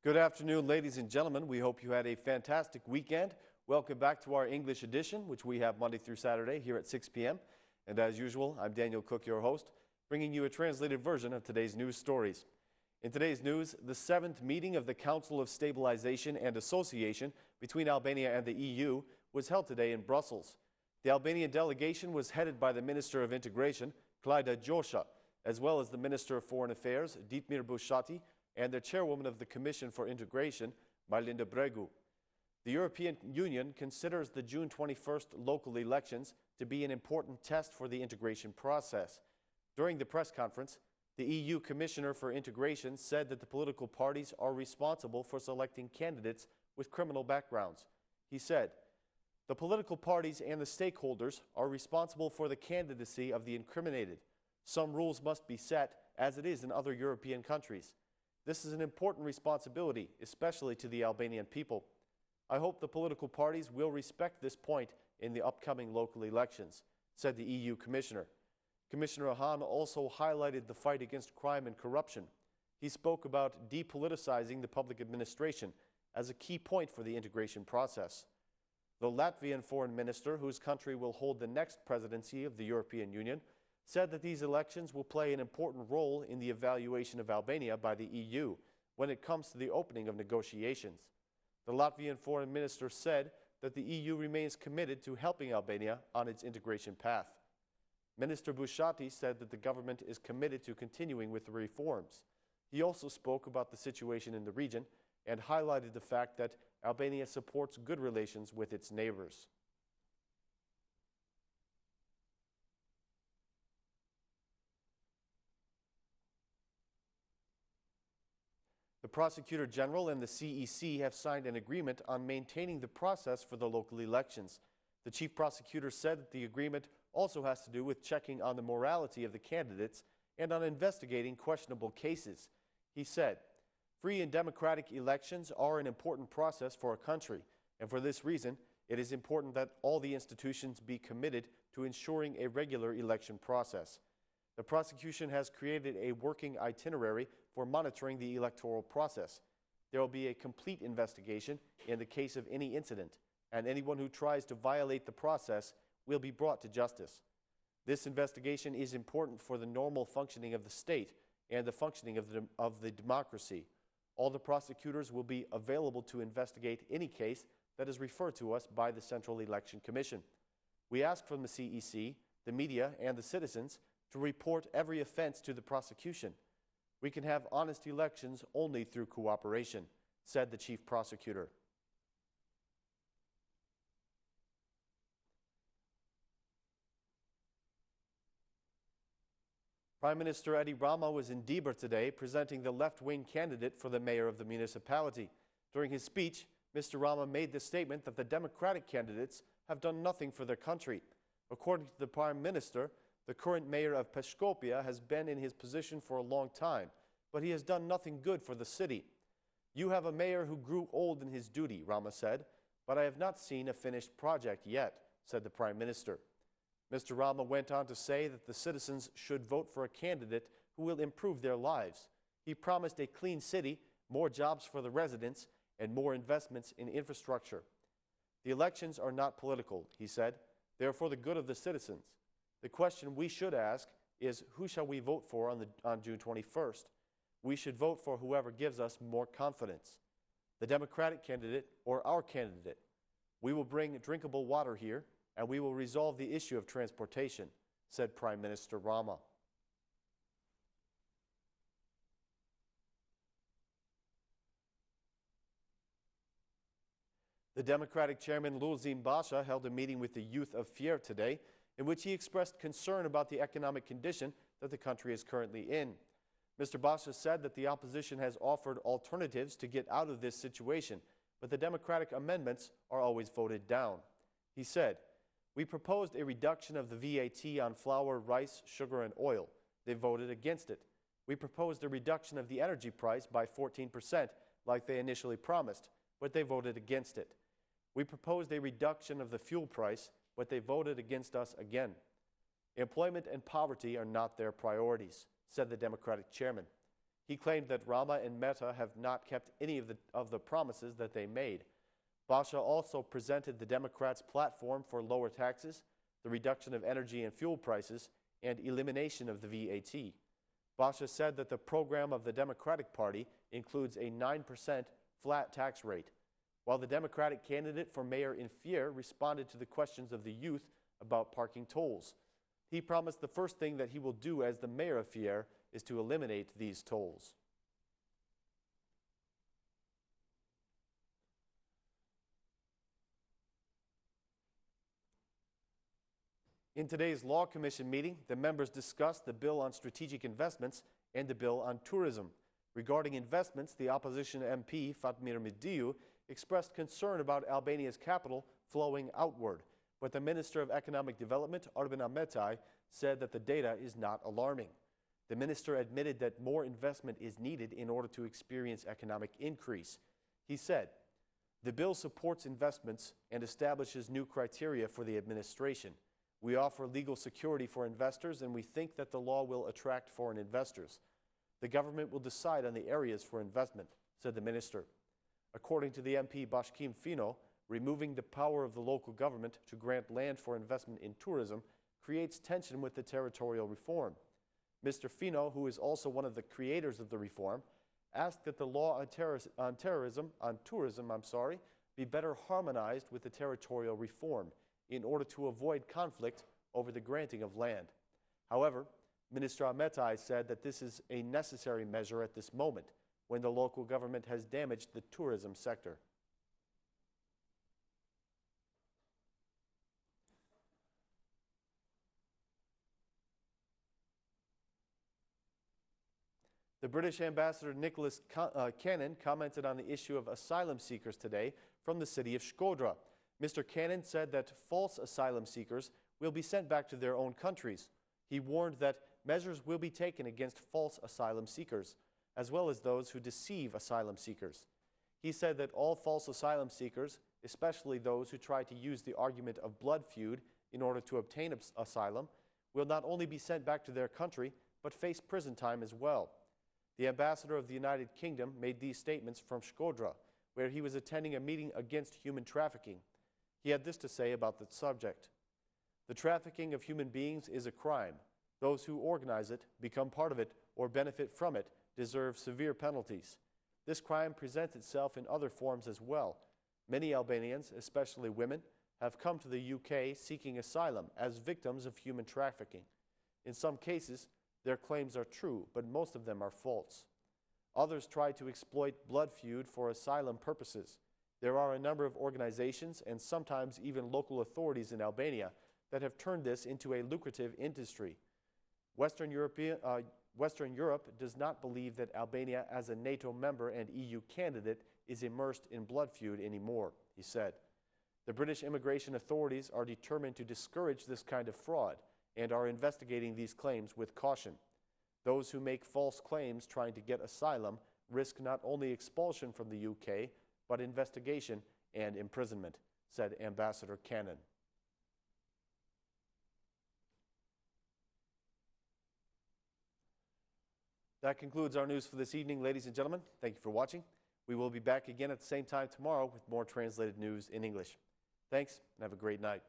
Good afternoon, ladies and gentlemen. We hope you had a fantastic weekend. Welcome back to our English edition, which we have Monday through Saturday here at 6 p.m. And as usual, I'm Daniel Cook, your host, bringing you a translated version of today's news stories. In today's news, the 7th meeting of the Council of Stabilisation and Association between Albania and the EU was held today in Brussels. The Albanian delegation was headed by the Minister of Integration, Llalla, as well as the Minister of Foreign Affairs, Diber Bushati, and the chairwoman of the Commission for Integration, Marlinda Bregu. The European Union considers the June 21st local elections to be an important test for the integration process. During the press conference, the EU Commissioner for Integration said that the political parties are responsible for selecting candidates with criminal backgrounds. He said, "The political parties and the stakeholders are responsible for the candidacy of the incriminated. Some rules must be set, as it is in other European countries. This is an important responsibility, especially to the Albanian people. I hope the political parties will respect this point in the upcoming local elections," said the EU Commissioner. Commissioner Hahn also highlighted the fight against crime and corruption. He spoke about depoliticizing the public administration as a key point for the integration process. The Latvian foreign minister, whose country will hold the next presidency of the European Union, said that these elections will play an important role in the evaluation of Albania by the EU when it comes to the opening of negotiations. The Latvian foreign minister said that the EU remains committed to helping Albania on its integration path. Minister Bushati said that the government is committed to continuing with the reforms. He also spoke about the situation in the region and highlighted the fact that Albania supports good relations with its neighbors. The Prosecutor General and the CEC have signed an agreement on maintaining the process for the local elections. The Chief Prosecutor said that the agreement also has to do with checking on the morality of the candidates and on investigating questionable cases. He said, "Free and democratic elections are an important process for a country, and for this reason, it is important that all the institutions be committed to ensuring a regular election process." The prosecution has created a working itinerary for monitoring the electoral process. There will be a complete investigation in the case of any incident, and anyone who tries to violate the process will be brought to justice. This investigation is important for the normal functioning of the state and the functioning of the democracy. All the prosecutors will be available to investigate any case that is referred to us by the Central Election Commission. We ask from the CEC, the media, and the citizens to report every offense to the prosecution. We can have honest elections only through cooperation, said the Chief Prosecutor. Prime Minister Rama was in Diber today presenting the left-wing candidate for the mayor of the municipality. During his speech, Mr. Rama made the statement that the Democratic candidates have done nothing for their country. According to the Prime Minister, the current mayor of Peshkopia has been in his position for a long time, but he has done nothing good for the city. "You have a mayor who grew old in his duty," Rama said, "but I have not seen a finished project yet," said the Prime Minister. Mr. Rama went on to say that the citizens should vote for a candidate who will improve their lives. He promised a clean city, more jobs for the residents, and more investments in infrastructure. "The elections are not political," he said. "They are for the good of the citizens. The question we should ask is, who shall we vote for on June 21st? We should vote for whoever gives us more confidence. The Democratic candidate or our candidate. We will bring drinkable water here, and we will resolve the issue of transportation," said Prime Minister Rama. The Democratic chairman Basha held a meeting with the youth of Fier today, in which he expressed concern about the economic condition that the country is currently in. Mr. Basha said that the opposition has offered alternatives to get out of this situation, but the Democratic amendments are always voted down. He said, "We proposed a reduction of the VAT on flour, rice, sugar, and oil. They voted against it. We proposed a reduction of the energy price by 14%, like they initially promised, but they voted against it. We proposed a reduction of the fuel price, but they voted against us again. Employment and poverty are not their priorities," said the Democratic chairman. He claimed that Rama and Meta have not kept any of the promises that they made. Basha also presented the Democrats' platform for lower taxes, the reduction of energy and fuel prices, and elimination of the VAT. Basha said that the program of the Democratic Party includes a 9% flat tax rate. While the Democratic candidate for mayor in Fier responded to the questions of the youth about parking tolls. He promised the first thing that he will do as the mayor of Fier is to eliminate these tolls. In today's Law Commission meeting, the members discussed the bill on strategic investments and the bill on tourism. Regarding investments, the opposition MP Fatmir Midiu expressed concern about Albania's capital flowing outward, but the Minister of Economic Development, Arben Ahmetaj, said that the data is not alarming. The minister admitted that more investment is needed in order to experience economic increase. He said, "The bill supports investments and establishes new criteria for the administration. We offer legal security for investors, and we think that the law will attract foreign investors. The government will decide on the areas for investment," said the minister. According to the MP MP Fino, removing the power of the local government to grant land for investment in tourism creates tension with the territorial reform. Mr. Fino, who is also one of the creators of the reform, asked that the law on tourism be better harmonized with the territorial reform in order to avoid conflict over the granting of land. However, Minister Ahmetaj said that this is a necessary measure at this moment when the local government has damaged the tourism sector. The British Ambassador Nicholas Cannon commented on the issue of asylum seekers today from the city of Shkodra. Mr. Cannon said that false asylum seekers will be sent back to their own countries. He warned that measures will be taken against false asylum seekers, as well as those who deceive asylum seekers. He said that all false asylum seekers, especially those who try to use the argument of blood feud in order to obtain asylum, will not only be sent back to their country, but face prison time as well. The ambassador of the United Kingdom made these statements from Shkodra, where he was attending a meeting against human trafficking. He had this to say about the subject. "The trafficking of human beings is a crime. Those who organize it, become part of it, or benefit from it deserve severe penalties. This crime presents itself in other forms as well. Many Albanians, especially women, have come to the UK seeking asylum as victims of human trafficking. In some cases, their claims are true, but most of them are false. Others try to exploit blood feud for asylum purposes. There are a number of organizations and sometimes even local authorities in Albania that have turned this into a lucrative industry. Western Europe does not believe that Albania, as a NATO member and EU candidate, is immersed in blood feud anymore," he said. "The British immigration authorities are determined to discourage this kind of fraud and are investigating these claims with caution. Those who make false claims trying to get asylum risk not only expulsion from the UK, but investigation and imprisonment," said Ambassador Cannon. That concludes our news for this evening, ladies and gentlemen. Thank you for watching. We will be back again at the same time tomorrow with more translated news in English. Thanks, and have a great night.